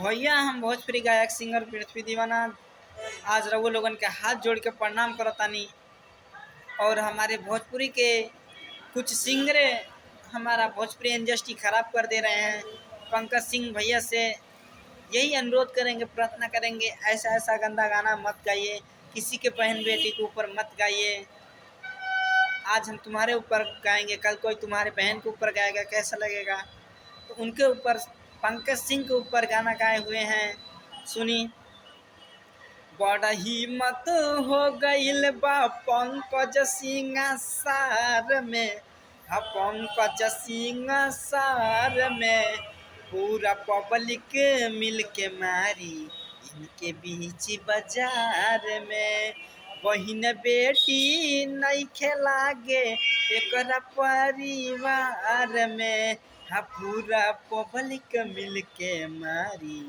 भैया हम भोजपुरी गायक सिंगर पृथ्वी दीवाना आज रघु लोगन के हाथ जोड़ के प्रणाम करतानी। और हमारे भोजपुरी के कुछ सिंगरे हमारा भोजपुरी इंडस्ट्री खराब कर दे रहे हैं। पंकज सिंह भैया से यही अनुरोध करेंगे, प्रार्थना करेंगे, ऐसा ऐसा गंदा गाना मत गाइए, किसी के बहन बेटी के ऊपर मत गाइए। आज हम तुम्हारे ऊपर गाएंगे, कल कोई तुम्हारे बहन के ऊपर गाएगा, कैसा लगेगा? तो उनके ऊपर, पंकज सिंह के ऊपर गाना गाए हुए हैं, सुनी। बड़ा हिम्मत हो गईल बा पंकज सिंह सार में, पंकज सिंह सार में पूरा पब्लिक मिल के मारी इनके बीच बाजार में। बहिन बेटी नहीं खेलागे एक परिवार में, पूरा पब्लिक मिल के मारी